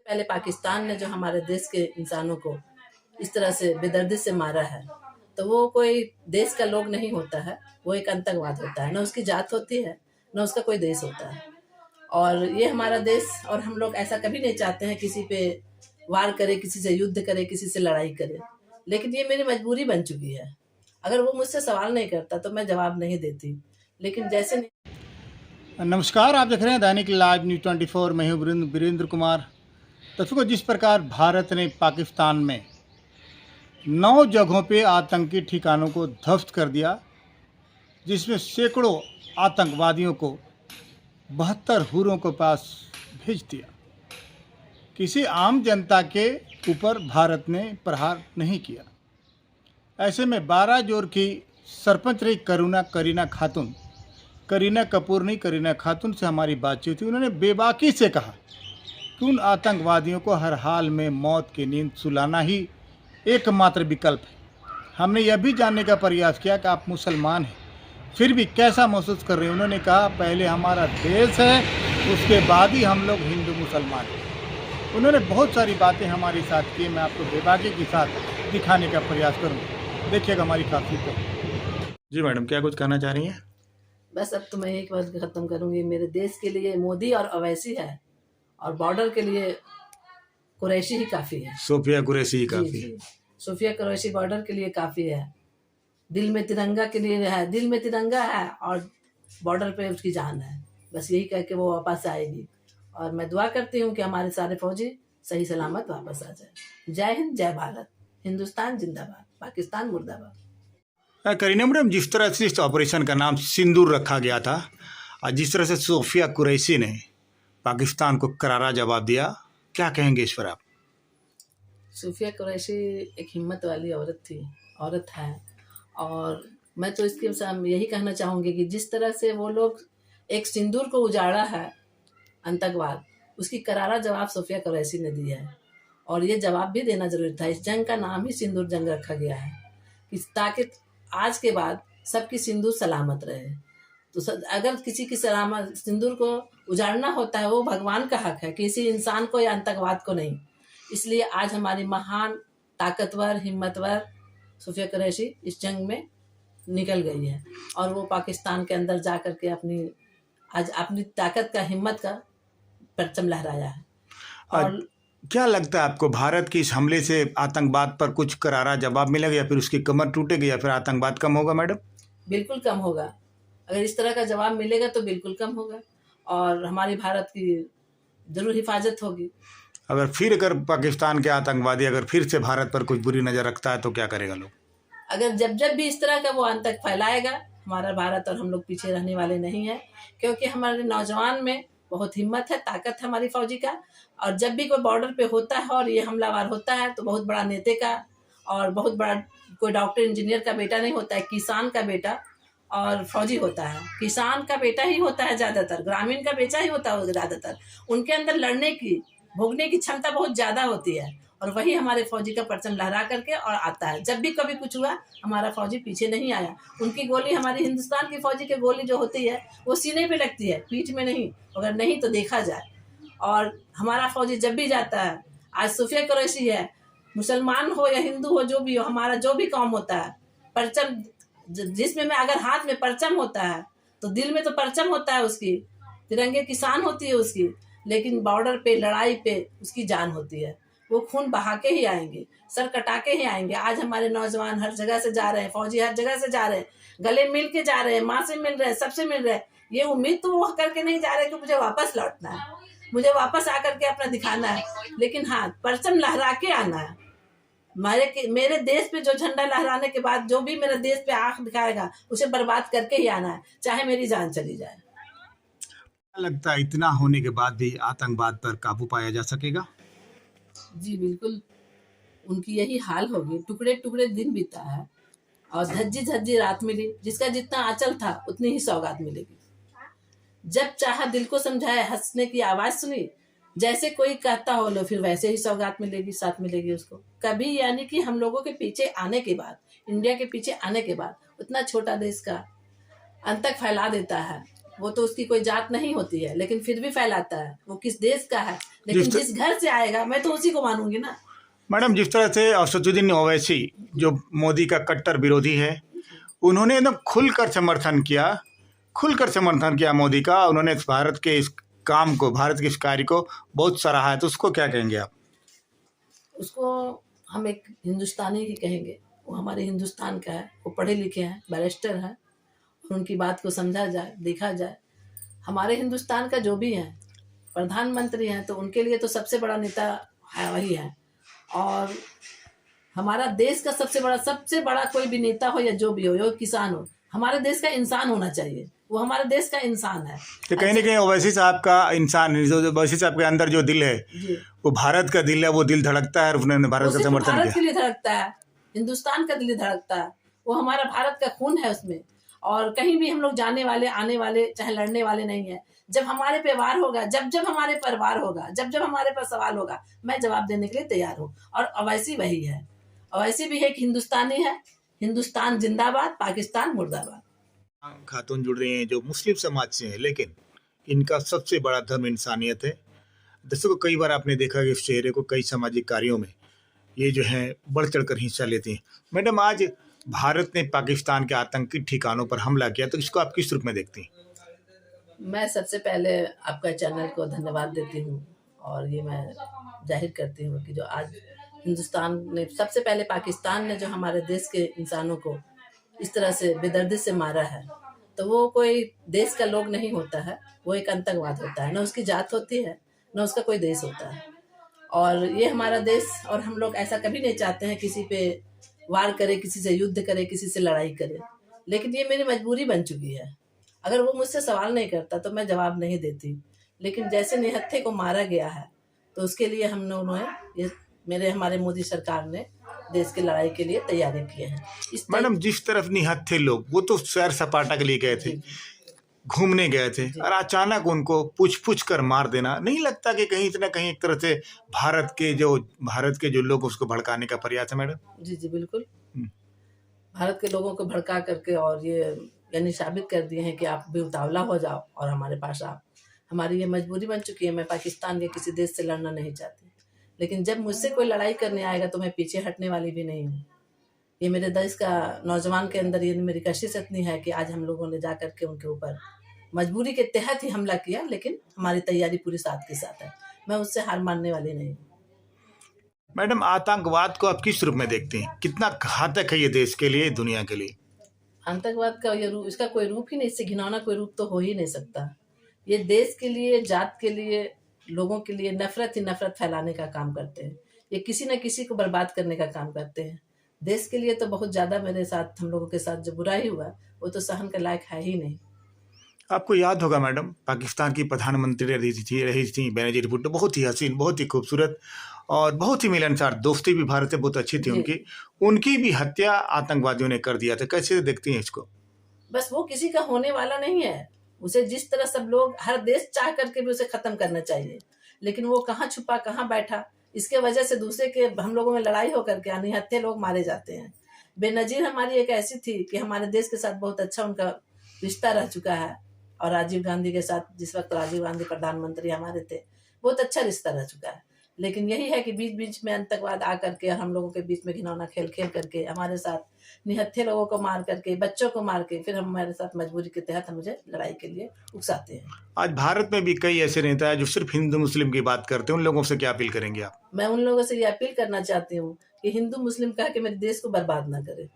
पहले पाकिस्तान ने जो हमारे देश के इंसानों को इस तरह से बेदर्दी से मारा है, तो वो कोई देश का लोग नहीं होता है, वो एक आतंकवाद होता है। न उसकी जात होती है, न उसका कोई देश होता है। और ये हमारा देश, और हम लोग ऐसा कभी नहीं चाहते हैं किसी पे वार करे, किसी से युद्ध करे, किसी से लड़ाई करे। लेकिन ये मेरी मजबूरी बन चुकी है। अगर वो मुझसे सवाल नहीं करता तो मैं जवाब नहीं देती, लेकिन जैसे नमस्कार, आप देख रहे हैं दैनिक लाइव न्यूज 24। मैं हूं वीरेंद्र कुमार। दर्शकों, जिस प्रकार भारत ने पाकिस्तान में 9 जगहों पे आतंकी ठिकानों को ध्वस्त कर दिया, जिसमें सैकड़ों आतंकवादियों को 72 हुरों के पास भेज दिया, किसी आम जनता के ऊपर भारत ने प्रहार नहीं किया। ऐसे में 12 जोर की सरपंच रही करीना कपूर नहीं, करीना खातून से हमारी बातचीत हुई। उन्होंने बेबाकी से कहा कि उन आतंकवादियों को हर हाल में मौत की नींद सुलाना ही एकमात्र विकल्प है। हमने यह भी जानने का प्रयास किया कि आप मुसलमान हैं, फिर भी कैसा महसूस कर रहे हैं। उन्होंने कहा, पहले हमारा देश है, उसके बाद ही हम लोग हिंदू मुसलमान हैं। उन्होंने बहुत सारी बातें हमारे साथ की। मैं आपको बेबाकी के साथ दिखाने का प्रयास करूँगा, देखिएगा हमारी काफी को। जी मैडम, क्या कुछ कहना चाह रही हैं? बस अब तो मैं एक बात खत्म करूंगी। मेरे देश के लिए मोदी और अवैसी है, और बॉर्डर के लिए कुरैशी ही काफी है। सोफिया कुरैशी ही काफी है। सोफिया कुरैशी बॉर्डर के लिए काफी है। दिल में तिरंगा के लिए है, दिल में तिरंगा है और बॉर्डर पे उसकी जान है। बस यही कह के वो वापस आएगी, और मैं दुआ करती हूँ कि हमारे सारे फौजी सही सलामत वापस आ जाए। जय हिंद, जय भारत, हिंदुस्तान जिंदाबाद, पाकिस्तान मुर्दाबाद। करीना मैडम, जिस तरह से इस ऑपरेशन का नाम सिंदूर रखा गया था और जिस तरह से सोफिया कुरैशी ने पाकिस्तान को करारा जवाब दिया, क्या कहेंगे इस पर आप? सोफिया कुरैशी एक हिम्मत वाली औरत है, और मैं तो इसके यही कहना चाहूँगी कि जिस तरह से वो लोग एक सिंदूर को उजाड़ा है आतंकवाद, उसकी करारा जवाब सोफिया कुरैशी ने दिया है। और ये जवाब भी देना जरूरी था। इस जंग का नाम ही सिंदूर जंग रखा गया है कि ताकि आज के बाद सबकी सिंदूर सलामत रहे। तो अगर किसी की सलामत सिंदूर को उजाड़ना होता है, वो भगवान का हक है, किसी इंसान को या आतंकवाद को नहीं। इसलिए आज हमारी महान, ताकतवर, हिम्मतवर सोफिया कुरैशी इस जंग में निकल गई है, और वो पाकिस्तान के अंदर जा करके आज अपनी ताकत का, हिम्मत का परचम लहराया है। और क्या लगता है आपको, भारत के इस हमले से आतंकवाद पर कुछ करारा जवाब मिलेगा, या फिर उसकी कमर टूटेगी, या फिर आतंकवाद कम होगा? मैडम, बिल्कुल कम होगा। अगर इस तरह का जवाब मिलेगा तो बिल्कुल कम होगा, और हमारी भारत की जरूर हिफाजत होगी। अगर पाकिस्तान के आतंकवादी अगर फिर से भारत पर कुछ बुरी नज़र रखता है तो क्या करेगा लोग? अगर जब भी इस तरह का वो आतंक फैलाएगा, हमारा भारत और हम लोग पीछे रहने वाले नहीं हैं, क्योंकि हमारे नौजवान में बहुत हिम्मत है, ताकत है हमारी फौजी का। और जब भी कोई बॉर्डर पे होता है और ये हमलावर होता है, तो बहुत बड़ा नेता का और बहुत बड़ा कोई डॉक्टर इंजीनियर का बेटा नहीं होता है, किसान का बेटा और फौजी होता है। किसान का बेटा ही होता है ज़्यादातर, ग्रामीण का बेटा ही होता है ज़्यादातर। उनके अंदर लड़ने की, भोगने की क्षमता बहुत ज़्यादा होती है, और वही हमारे फौजी का परचम लहरा करके और आता है। जब भी कभी कुछ हुआ, हमारा फौजी पीछे नहीं आया। उनकी गोली, हमारी हिंदुस्तान की फौजी की गोली जो होती है, वो सीने पे लगती है, पीठ में नहीं। अगर नहीं तो देखा जाए। और हमारा फौजी जब भी जाता है, आज सोफिया कुरैशी है, मुसलमान हो या हिंदू हो, जो भी हो, हमारा जो भी काम होता है, परचम जिसमें में अगर हाथ में परचम होता है तो दिल में तो परचम होता है उसकी, तिरंगे की शान होती है उसकी। लेकिन बॉर्डर पे, लड़ाई पे उसकी जान होती है। वो खून बहा के ही आएंगे, सर कटा के ही आएंगे। आज हमारे नौजवान हर जगह से जा रहे हैं, फौजी हर जगह से जा रहे हैं, गले मिल के जा रहे हैं, माँ से मिल रहे हैं, सबसे मिल रहे हैं। ये उम्मीद तो वो करके नहीं जा रहे कि मुझे वापस लौटना है, मुझे वापस आकर के अपना दिखाना है, लेकिन हाँ, परचम लहरा के आना है। मेरे देश पे जो झंडा लहराने के बाद जो भी मेरे देश पे आंख दिखाएगा, उसे बर्बाद करके ही आना है, चाहे मेरी जान चली जाए। लगता है इतना होने के बाद भी आतंकवाद पर काबू पाया जा सकेगा? जी बिल्कुल, उनकी यही हाल होगी। टुकड़े टुकड़े दिन बीता है और धज्जी धज्जी रात मिली। जिसका जितना आंचल था उतनी ही सौगात मिलेगी। जब चाहा दिल को समझाए, हंसने की आवाज सुनी, जैसे कोई कहता हो लो, फिर वैसे ही सौगात मिलेगी, साथ मिलेगी उसको। कभी यानी कि हम लोगों के पीछे आने के बाद, इंडिया के पीछे आने के बाद, उतना छोटा देश का आतंक फैला देता है, वो तो उसकी कोई जात नहीं होती है, लेकिन फिर भी फैलाता है। वो किस देश का है, लेकिन जिस घर से आएगा मैं तो उसी को मानूंगी ना। मैडम, जिस तरह से असदुद्दीन ओवैसी जो मोदी का कट्टर विरोधी है, उन्होंने एकदम खुलकर समर्थन किया मोदी का। उन्होंने भारत के इस काम को, भारत के इस कार्य को बहुत सराहा है, तो उसको क्या कहेंगे आप? उसको हम एक हिंदुस्तानी ही कहेंगे। वो हमारे हिंदुस्तान का है, वो पढ़े लिखे हैं, बैरिस्टर हैं, और उनकी बात को समझा जाए, देखा जाए। हमारे हिंदुस्तान का जो भी है प्रधानमंत्री हैं, तो उनके लिए तो सबसे बड़ा नेता है वही है। और हमारा देश का सबसे बड़ा कोई भी नेता हो या जो भी हो किसान हो, हमारे देश का इंसान होना चाहिए। वो हमारे देश का इंसान है। तो कहीं ना कहीं ओवैसी साहब का इंसान, ओवैसी साहब के अंदर जो दिल है वो भारत का दिल है, वो दिल धड़कता है और उन्होंने भारत का समर्थन किया। भारत के लिए धड़कता है, हिंदुस्तान का दिल धड़कता है। वो हमारा भारत का खून है उसमें। और कहीं भी हम लोग जाने वाले, आने वाले, चाहे लड़ने वाले नहीं है। जब हमारे पे वार होगा, जब हमारे पर वार होगा, जब हमारे पर सवाल होगा, मैं जवाब देने के लिए तैयार हूँ। और ओवैसी वही है। ओवैसी भी एक हिंदुस्तानी है। हिंदुस्तान जिंदाबाद, पाकिस्तान मुर्दाबाद। खातून जुड़ रही हैं जो मुस्लिम समाज से हैं, लेकिन इनका सबसे बड़ा धर्म इंसानियत है। दर्शकों, कई बार आपने देखा कि इस चेहरे को कई सामाजिक कार्यों में ये जो है बढ़ चढ़कर हिस्सा लेती हैं। मैडम, आज भारत ने पाकिस्तान के आतंकी ठिकानों पर हमला किया, तो इसको आप किस रूप में देखती हैं? मैं सबसे पहले आपका चैनल को धन्यवाद देती हूँ, और ये मैं जाहिर करती हूँ कि जो आज हिंदुस्तान ने, सबसे पहले पाकिस्तान ने जो हमारे देश के इंसानों को इस तरह से बेदर्दी से मारा है, तो वो कोई देश का लोग नहीं होता है, वो एक आतंकवाद होता है। न उसकी जात होती है, न उसका कोई देश होता है। और ये हमारा देश, और हम लोग ऐसा कभी नहीं चाहते हैं किसी पे वार करे, किसी से युद्ध करे, किसी से लड़ाई करे। लेकिन ये मेरी मजबूरी बन चुकी है। अगर वो मुझसे सवाल नहीं करता तो मैं जवाब नहीं देती। लेकिन जैसे निहत्थे को मारा गया है, तो उसके लिए हम लोगों ने, हमारे मोदी सरकार ने देश की लड़ाई के लिए तैयारी किए हैं। मैडम, जिस तरफ निहत्थे लोग, वो तो सैर सपाटा के लिए गए थे, घूमने गए थे, और अचानक उनको पूछ कर मार देना, नहीं लगता कि कहीं इतना कहीं एक तरह से भारत के जो लोग उसको भड़काने का प्रयास है? मैडम जी जी बिल्कुल, भारत के लोगों को भड़का करके और ये यानी साबित कर दिए हैं कि आप भी उतावला हो जाओ और हमारे पास आप। हमारी ये मजबूरी बन चुकी है। मैं पाकिस्तान के किसी देश से लड़ना नहीं चाहती, लेकिन जब मुझसे कोई लड़ाई करने आएगा तो मैं पीछे हटने वाली भी नहीं हूँ। ये मेरे देश का नौजवान के अंदर ये मेरी कशिश इतनी है कि आज हम लोगों ने जा करके उनके ऊपर मजबूरी के तहत ही हमला किया, लेकिन हमारी तैयारी पूरी साथ के साथ है। मैं उससे हार मानने वाली नहीं हूँ। मैडम, आतंकवाद को आप किस रूप में देखते हैं? कितना घातक है ये देश के लिए, दुनिया के लिए? आतंकवाद का ये रूप, इसका कोई रूप ही नहीं, इससे घिनौना कोई रूप तो हो ही नहीं सकता। ये देश के लिए, जात के लिए, लोगों के लिए नफरत ही नफरत फैलाने का काम करते हैं। ये किसी न किसी को बर्बाद करने का काम करते हैं। देश के लिए तो बहुत ज़्यादा मेरे साथ, हम लोगों के साथ जो बुराई हुआ वो तो सहन के लायक है ही नहीं। आपको याद होगा मैडम, पाकिस्तान की प्रधानमंत्री रही थी बेनजीर भुट्टो, बहुत ही हसीन, बहुत ही खूबसूरत और बहुत ही मिलनसार, दोस्ती भी भारत से बहुत अच्छी थी उनकी भी हत्या आतंकवादियों ने कर दिया था। कैसे देखती हैं इसको? बस वो किसी का होने वाला नहीं है। उसे जिस तरह सब लोग, हर देश चाह करके भी उसे खत्म करना चाहिए, लेकिन वो कहाँ छुपा, कहाँ बैठा, इसके वजह से दूसरे के हम लोगों में लड़ाई होकर के निहत्थे लोग मारे जाते हैं। बेनजीर हमारी एक ऐसी थी कि हमारे देश के साथ बहुत अच्छा उनका रिश्ता रह चुका है, और राजीव गांधी के साथ, जिस वक्त राजीव गांधी प्रधानमंत्री हमारे थे, बहुत अच्छा रिश्ता रह चुका है। लेकिन यही है कि बीच बीच में आतंकवाद आ करके और हम लोगों के बीच में घिनौना खेल खेल करके, हमारे साथ निहत्थे लोगों को मार करके, बच्चों को मार के, फिर हमारे साथ मजबूरी के तहत मुझे लड़ाई के लिए उकसाते हैं। आज भारत में भी कई ऐसे नेता हैं जो सिर्फ हिंदू मुस्लिम की बात करते हैं, उन लोगों से क्या अपील करेंगे आप? मैं उन लोगों से ये अपील करना चाहती हूँ कि हिंदू मुस्लिम कह के मेरे देश को बर्बाद ना करे।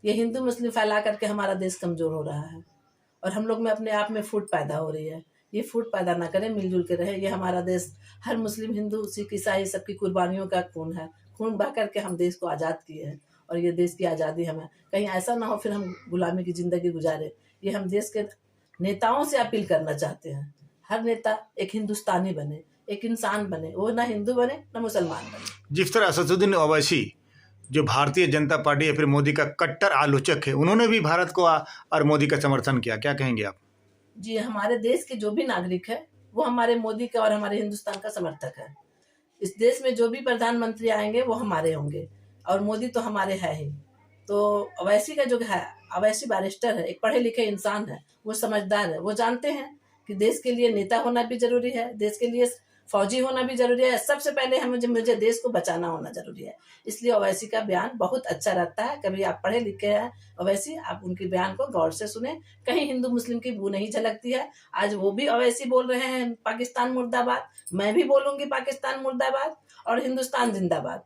ये हिंदू मुस्लिम फैला करके हमारा देश कमजोर हो रहा है, और हम लोग में अपने आप में फूट पैदा हो रही है। ये फूट पैदा ना करें, मिलजुल के रहे। ये हमारा देश हर मुस्लिम, हिंदू, सिख, ईसाई सबकी कुर्बानियों का खून है। खून बहा करके हम देश को आज़ाद किए हैं, और ये देश की आज़ादी हमें कहीं ऐसा ना हो फिर हम गुलामी की ज़िंदगी गुजारे। ये हम देश के नेताओं से अपील करना चाहते हैं। हर नेता एक हिंदुस्तानी बने, एक इंसान बने, वो ना हिंदू बने ना मुसलमान बने। जिस तरह असदुद्दीन ओवैसी जो भारतीय जनता पार्टी या फिर मोदी का कट्टर आलोचक है, उन्होंने भी भारत को और मोदी का समर्थन किया, क्या कहेंगे आप? जी, हमारे देश के जो भी नागरिक है वो हमारे मोदी का और हमारे हिंदुस्तान का समर्थक है। इस देश में जो भी प्रधानमंत्री आएंगे वो हमारे होंगे, और मोदी तो हमारे है ही। तो ओवैसी का जो है अवैसी बैरिस्टर है, एक पढ़े लिखे इंसान है, वो समझदार है, वो जानते हैं कि देश के लिए नेता होना भी जरूरी है, देश के लिए फौजी होना भी जरूरी है, सबसे पहले मुझे देश को बचाना होना जरूरी है। इसलिए ओवैसी का बयान बहुत अच्छा रहता है। कभी आप पढ़े लिखे हैं ओवैसी, आप उनके बयान को गौर से सुने, कहीं हिंदू मुस्लिम की बू नहीं झलकती है। आज वो भी ओवैसी बोल रहे हैं पाकिस्तान मुर्दाबाद, मैं भी बोलूंगी पाकिस्तान मुर्दाबाद और हिंदुस्तान जिंदाबाद।